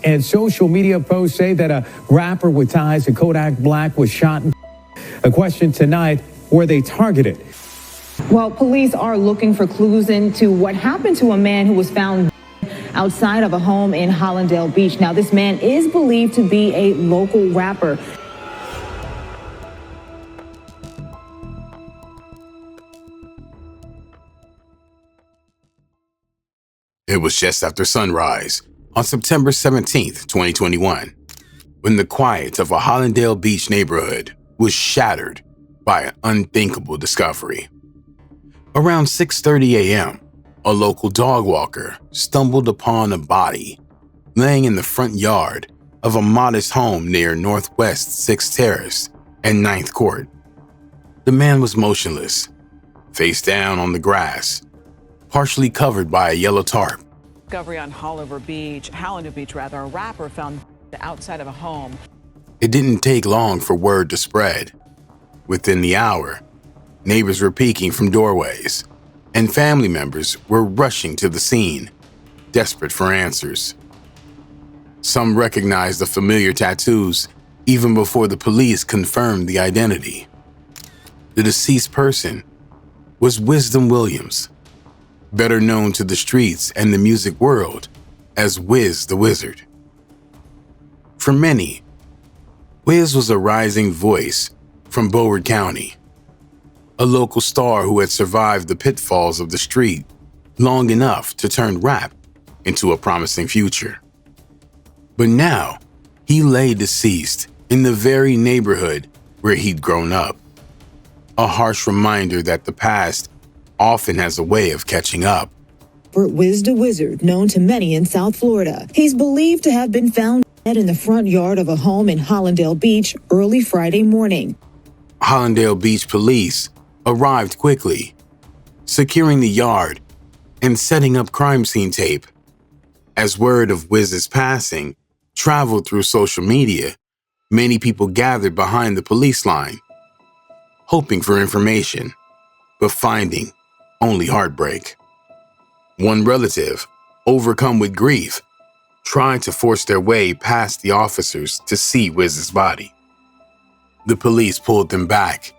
And social media posts say that a rapper with ties to Kodak Black was shot. A question tonight, were they targeted? Well, police are looking for clues into what happened to a man who was found outside of a home in Hollandale Beach. Now, this man is believed to be a local rapper. It was just after sunrise on September 17th, 2021, when the quiet of a Hollandale Beach neighborhood was shattered by an unthinkable discovery. Around 6:30 a.m., a local dog walker stumbled upon a body laying in the front yard of a modest home near Northwest 6th Terrace and 9th Court. The man was motionless, face down on the grass, partially covered by a yellow tarp. Discovery on Hollandale Beach, a rapper found outside of a home. It didn't take long for word to spread. Within the hour, neighbors were peeking from doorways, and family members were rushing to the scene, desperate for answers. Some recognized the familiar tattoos even before the police confirmed the identity. The deceased person was Wisdom Williams, better known to the streets and the music world as WizDaWizard. For many, Wiz was a rising voice from Broward County, a local star who had survived the pitfalls of the street long enough to turn rap into a promising future. But now, he lay deceased in the very neighborhood where he'd grown up. A harsh reminder that the past often has a way of catching up. WizDaWizard, known to many in South Florida. He's believed to have been found dead in the front yard of a home in Hollandale Beach early Friday morning. Hollandale Beach police arrived quickly, securing the yard and setting up crime scene tape. As word of Wiz's passing traveled through social media, many people gathered behind the police line, hoping for information, but finding only heartbreak. One relative, overcome with grief, tried to force their way past the officers to see Wiz's body. The police pulled them back,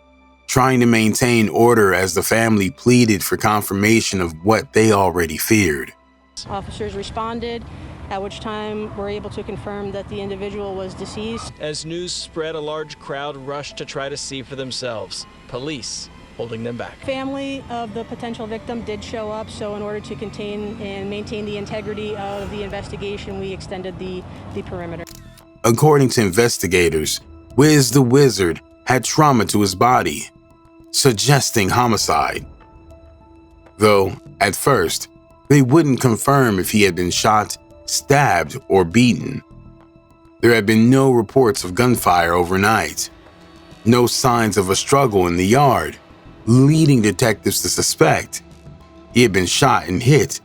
trying to maintain order as the family pleaded for confirmation of what they already feared. Officers responded, at which time we're able to confirm that the individual was deceased. As news spread, a large crowd rushed to try to see for themselves. Police holding them back. Family of the potential victim did show up, so in order to contain and maintain the integrity of the investigation, we extended the perimeter. According to investigators, WizDaWizard had trauma to his body, suggesting homicide. Though, at first, they wouldn't confirm if he had been shot, stabbed, or beaten. There had been no reports of gunfire overnight, no signs of a struggle in the yard, leading detectives to suspect he had been shot and hit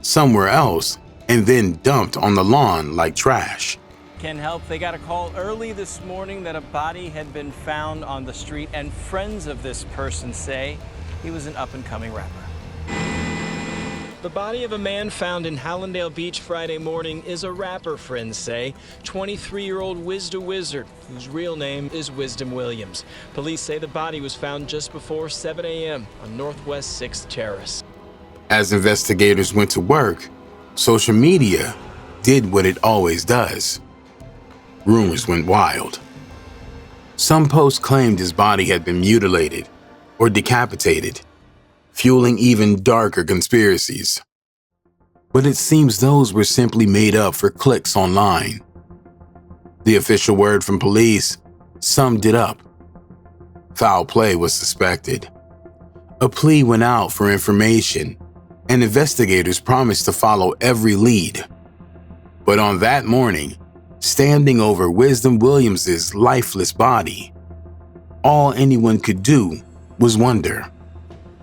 somewhere else and then dumped on the lawn like trash. Can help. They got a call early this morning that a body had been found on the street, and friends of this person say he was an up-and-coming rapper. The body of a man found in Hollandale Beach Friday morning is a rapper, friends say. 23-year-old WizDaWizard, whose real name is Wisdom Williams. Police say the body was found just before 7 a.m. on Northwest 6th Terrace. As investigators went to work, social media did what it always does. Rumors went wild. Some posts claimed his body had been mutilated or decapitated, fueling even darker conspiracies. But it seems those were simply made up for clicks online. The official word from police summed it up. Foul play was suspected. A plea went out for information, and investigators promised to follow every lead. But on that morning, standing over Wisdom Williams's lifeless body, all anyone could do was wonder,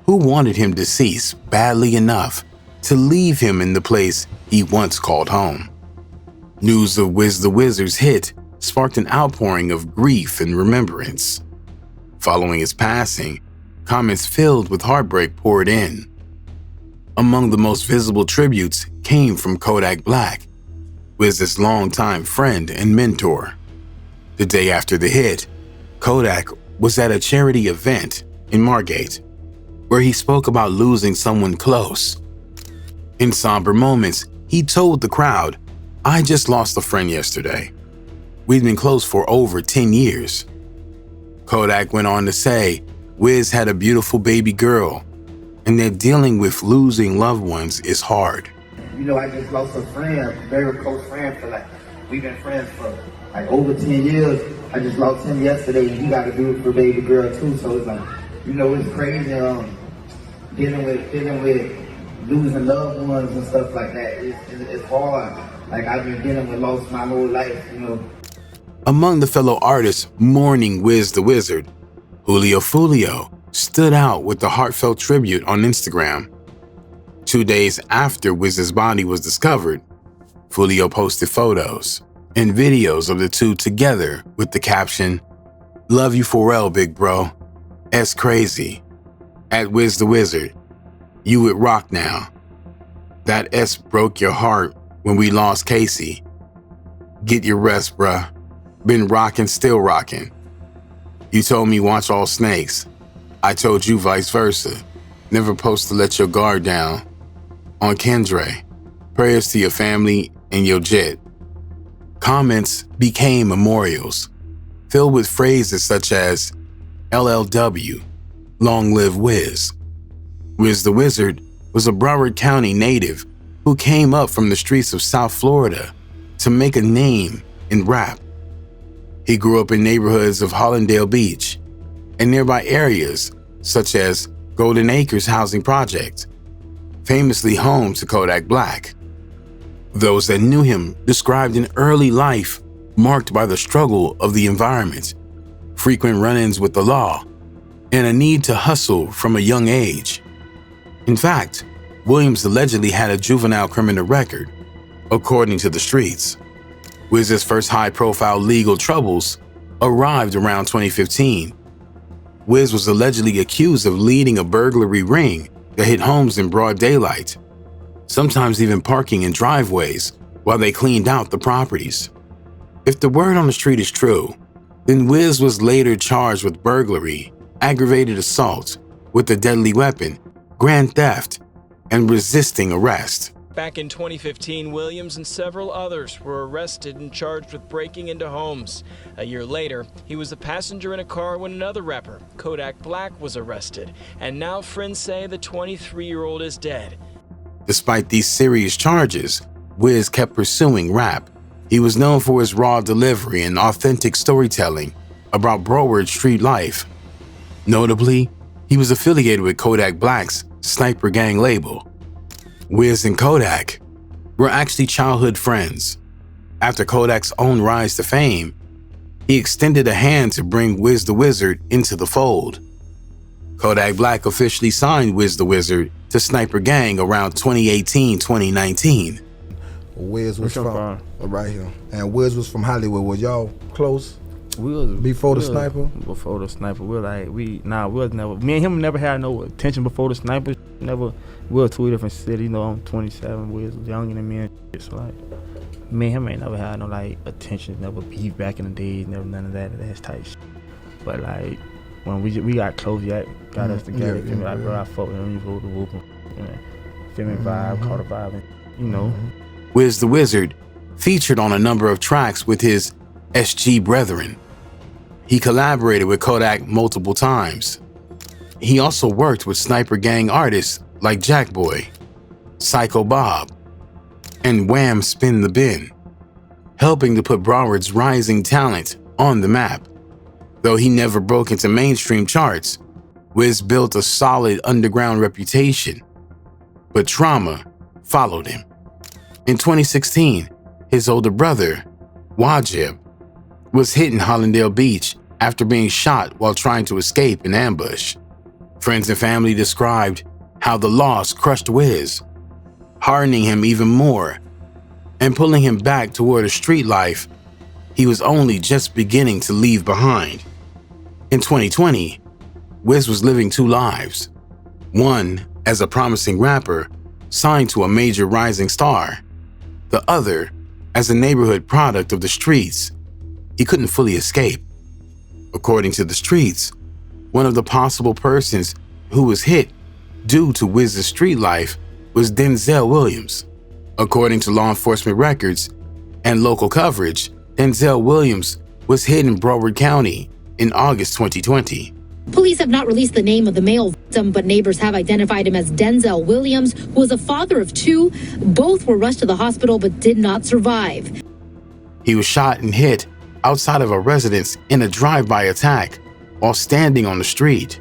who wanted him deceased badly enough to leave him in the place he once called home? News of WizDaWizard's hit sparked an outpouring of grief and remembrance. Following his passing, comments filled with heartbreak poured in. Among the most visible tributes came from Kodak Black, Wiz's longtime friend and mentor. The day after the hit, Kodak was at a charity event in Margate, where he spoke about losing someone close. In somber moments, he told the crowd, "I just lost a friend yesterday. We'd been close for over 10 years. Kodak went on to say Wiz had a beautiful baby girl and that dealing with losing loved ones is hard. You know, I just lost a friend, very close friend for we've been friends for over 10 years. I just lost him yesterday and he got a beautiful baby girl too. So it's it's crazy dealing with losing loved ones and stuff like that. It's hard. I've been dealing with loss my whole life, Among the fellow artists mourning WizDaWizard, Julio Fulio stood out with the heartfelt tribute on Instagram. 2 days after Wiz's body was discovered, Fulio posted photos and videos of the two together with the caption, "Love you for real, big bro. S crazy. At WizDaWizard. You with rock now. That S broke your heart when we lost Casey. Get your rest, bruh. Been rockin', still rockin'. You told me watch all snakes. I told you vice versa. Never supposed to let your guard down. On Kendre. Prayers to your family and your jet." Comments became memorials, filled with phrases such as LLW, long live Wiz. WizDaWizard was a Broward County native who came up from the streets of South Florida to make a name in rap. He grew up in neighborhoods of Hollandale Beach and nearby areas such as Golden Acres Housing Project, famously home to Kodak Black. Those that knew him described an early life marked by the struggle of the environment, frequent run-ins with the law, and a need to hustle from a young age. In fact, Williams allegedly had a juvenile criminal record, according to the streets. Wiz's first high-profile legal troubles arrived around 2015. Wiz was allegedly accused of leading a burglary ring that hit homes in broad daylight, sometimes even parking in driveways while they cleaned out the properties. If the word on the street is true, then Wiz was later charged with burglary, aggravated assault with a deadly weapon, grand theft, and resisting arrest. Back in 2015, Williams and several others were arrested and charged with breaking into homes. A year later, he was a passenger in a car when another rapper, Kodak Black, was arrested. And now friends say the 23-year-old is dead. Despite these serious charges, Wiz kept pursuing rap. He was known for his raw delivery and authentic storytelling about Broward street life. Notably, he was affiliated with Kodak Black's Sniper Gang label. Wiz and Kodak were actually childhood friends. After Kodak's own rise to fame, he extended a hand to bring WizDaWizard into the fold. Kodak Black officially signed WizDaWizard to Sniper Gang around 2018-2019. Wiz was from right here, and Wiz was from Hollywood. Was y'all close? We was before the Sniper. Before the Sniper, we was never. Me and him never had no attention before the Sniper. Never. We were two different cities. I'm 27. Wiz was younger than me. And it's me and him ain't never had no attention. Never beef back in the days. Never none of that type shit. But when we got close, got us together. Bro, I fought with him. You go to whooping. Feel me? Vibe, caught a vibe, WizDaWizard featured on a number of tracks with his SG brethren. He collaborated with Kodak multiple times. He also worked with Sniper Gang artists like Jackboy, Psycho Bob, and Wham Spin the Bin, helping to put Broward's rising talent on the map. Though he never broke into mainstream charts, Wiz built a solid underground reputation. But trauma followed him. In 2016, his older brother, Wajib, was hit in Hollandale Beach after being shot while trying to escape an ambush. Friends and family described how the loss crushed Wiz, hardening him even more and pulling him back toward a street life he was only just beginning to leave behind. In 2020, Wiz was living two lives. One as a promising rapper signed to a major rising star. The other as a neighborhood product of the streets, he couldn't fully escape. According to the streets, one of the possible persons who was hit due to Wiz's street life was Denzel Williams. According to law enforcement records and local coverage, Denzel Williams was hit in Broward County in August 2020. Police have not released the name of the male victim, but neighbors have identified him as Denzel Williams, who was a father of two. Both were rushed to the hospital but did not survive. He was shot and hit outside of a residence in a drive-by attack while standing on the street.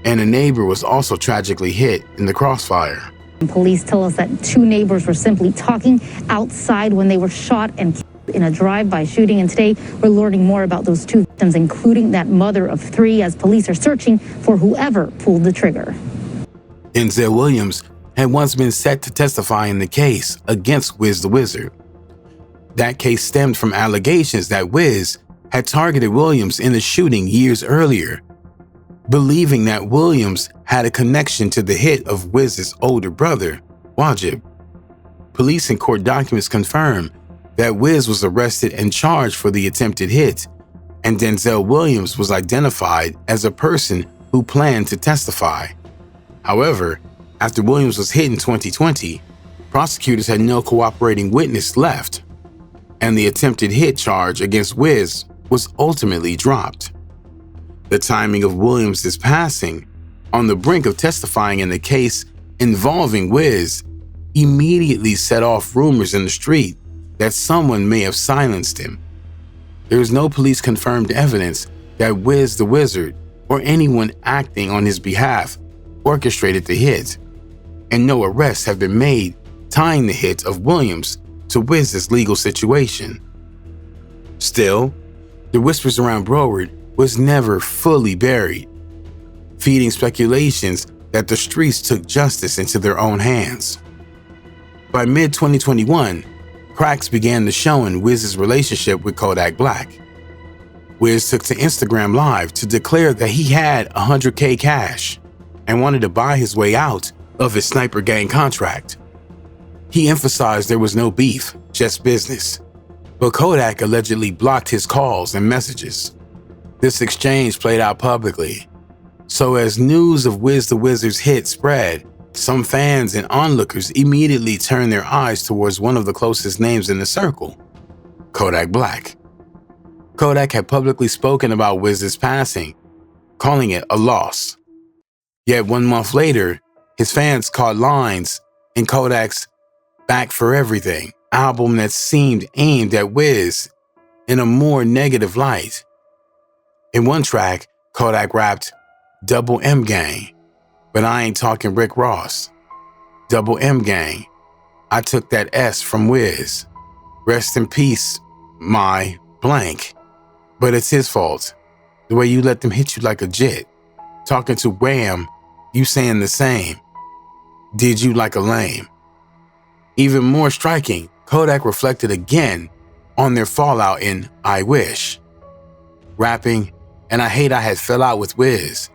And a neighbor was also tragically hit in the crossfire. Police tell us that two neighbors were simply talking outside when they were shot and killed in a drive-by shooting. And today we're learning more about those two victims, including that mother of three, as police are searching for whoever pulled the trigger. Denzel Williams had once been set to testify in the case against WizDaWizard. That case stemmed from allegations that Wiz had targeted Williams in the shooting years earlier, believing that Williams had a connection to the hit of Wiz's older brother, Wajib. Police and court documents confirm that Wiz was arrested and charged for the attempted hit, and Denzel Williams was identified as a person who planned to testify. However, after Williams was hit in 2020, prosecutors had no cooperating witness left, and the attempted hit charge against Wiz was ultimately dropped. The timing of Williams' passing, on the brink of testifying in the case involving Wiz, immediately set off rumors in the street that someone may have silenced him. There is no police-confirmed evidence that WizDaWizard or anyone acting on his behalf orchestrated the hit, and no arrests have been made tying the hit of Williams to Wiz's legal situation. Still, the whispers around Broward was never fully buried, feeding speculations that the streets took justice into their own hands. By mid-2021, cracks began to show in Wiz's relationship with Kodak Black. Wiz took to Instagram Live to declare that he had $100K cash and wanted to buy his way out of his sniper gang contract. He emphasized there was no beef, just business, but Kodak allegedly blocked his calls and messages. This exchange played out publicly, so as news of WizDaWizard's hit spread, some fans and onlookers immediately turned their eyes towards one of the closest names in the circle, Kodak Black. Kodak had publicly spoken about Wiz's passing, calling it a loss. Yet 1 month later, his fans caught lines in Kodak's Back for Everything album that seemed aimed at Wiz in a more negative light. In one track, Kodak rapped, "Double M Gang, but I ain't talking Rick Ross. Double M Gang, I took that S from Wiz. Rest in peace, my blank. But it's his fault. The way you let them hit you like a jet. Talking to Wham, you saying the same. Did you like a lame." Even more striking, Kodak reflected again on their fallout in I Wish, rapping, "And I hate I had fell out with Wiz.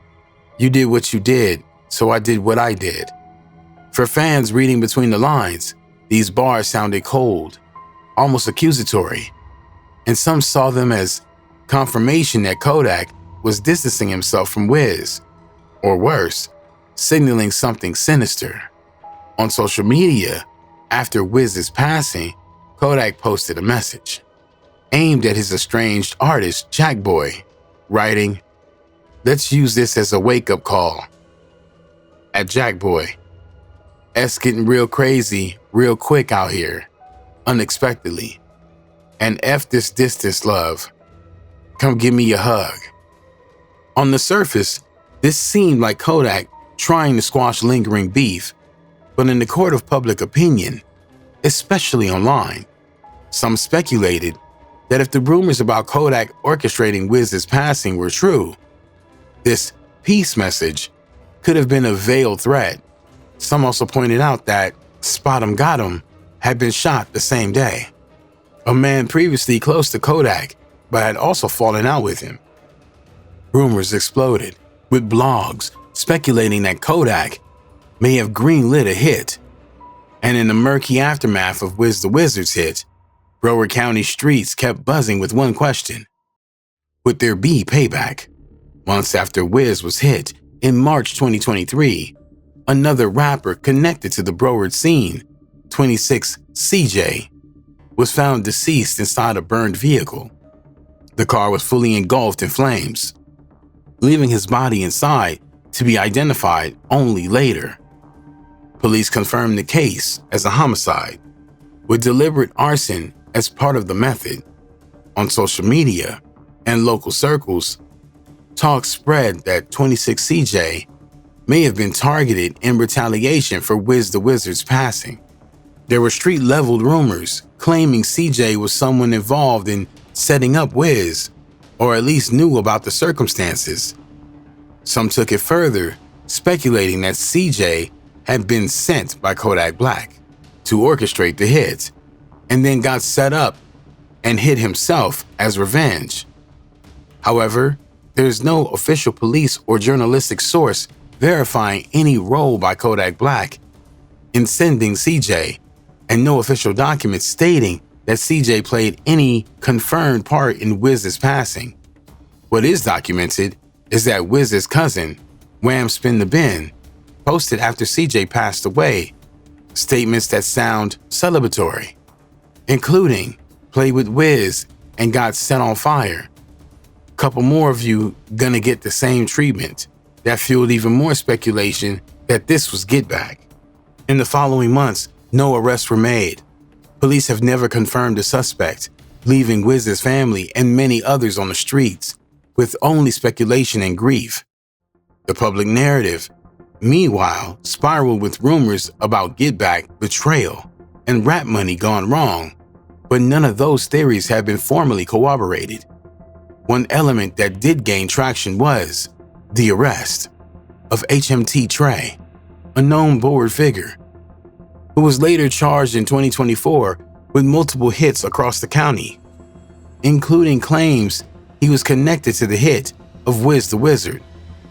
You did what you did, so I did what I did." For fans reading between the lines, these bars sounded cold, almost accusatory, and some saw them as confirmation that Kodak was distancing himself from Wiz, or worse, signaling something sinister. On social media, after Wiz's passing, Kodak posted a message aimed at his estranged artist, Jackboy, writing, "Let's use this as a wake-up call. At Jackboy, S getting real crazy real quick out here, unexpectedly. And F this distance, love. Come give me a hug." On the surface, this seemed like Kodak trying to squash lingering beef, but in the court of public opinion, especially online, some speculated that if the rumors about Kodak orchestrating Wiz's passing were true, this peace message could have been a veiled threat. Some also pointed out that Spot 'em Got 'em had been shot the same day, a man previously close to Kodak but had also fallen out with him. Rumors exploded, with blogs speculating that Kodak may have greenlit a hit, and in the murky aftermath of WizDaWizard's hit, Broward County streets kept buzzing with one question: would there be payback? Months after Wiz was hit, in March 2023, another rapper connected to the Broward scene, 26 CJ, was found deceased inside a burned vehicle. The car was fully engulfed in flames, leaving his body inside to be identified only later. Police confirmed the case as a homicide, with deliberate arson as part of the method. On social media and local circles, talk spread that 26 CJ may have been targeted in retaliation for WizDaWizard's passing. There were street-leveled rumors claiming CJ was someone involved in setting up Wiz, or at least knew about the circumstances. Some took it further, speculating that CJ had been sent by Kodak Black to orchestrate the hit, and then got set up and hit himself as revenge. However, there's no official police or journalistic source verifying any role by Kodak Black in sending CJ, and no official documents stating that CJ played any confirmed part in Wiz's passing. What is documented is that Wiz's cousin, Wham Spin the Bin, posted after CJ passed away statements that sound celebratory, including "Play with Wiz and got set on fire. Couple more of you gonna get the same treatment." That fueled even more speculation that this was Get Back. In the following months, no arrests were made. Police have never confirmed the suspect, leaving Wiz's family and many others on the streets with only speculation and grief. The public narrative, meanwhile, spiraled with rumors about Get Back, betrayal, and rap money gone wrong, but none of those theories have been formally corroborated. One element that did gain traction was the arrest of HMT Trey, a known Broward figure, who was later charged in 2024 with multiple hits across the county, including claims he was connected to the hit of WizDaWizard.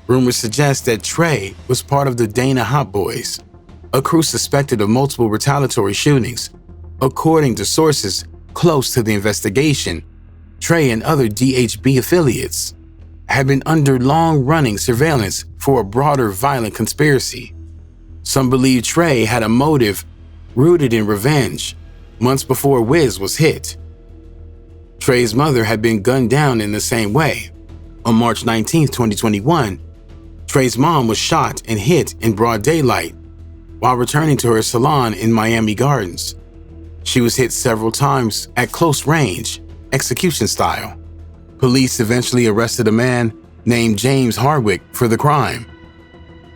Rumors suggest that Trey was part of the Dana Hot Boys, a crew suspected of multiple retaliatory shootings. According to sources close to the investigation, Trey and other DHB affiliates had been under long-running surveillance for a broader violent conspiracy. Some believe Trey had a motive rooted in revenge months before Wiz was hit. Trey's mother had been gunned down in the same way. On March 19, 2021, Trey's mom was shot and hit in broad daylight while returning to her salon in Miami Gardens. She was hit several times at close range, execution style. Police eventually arrested a man named James Hardwick for the crime.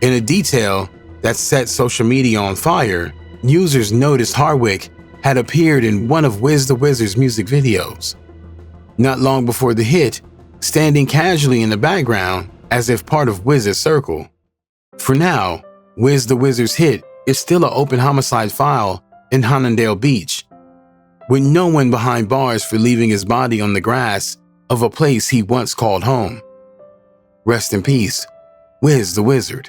In a detail that set social media on fire, users noticed Hardwick had appeared in one of WizDaWizard's music videos. Not long before the hit, standing casually in the background as if part of Wiz's circle. For now, WizDaWizard's hit is still an open homicide file in Hallandale Beach, with no one behind bars for leaving his body on the grass of a place he once called home. Rest in peace, WizDaWizard.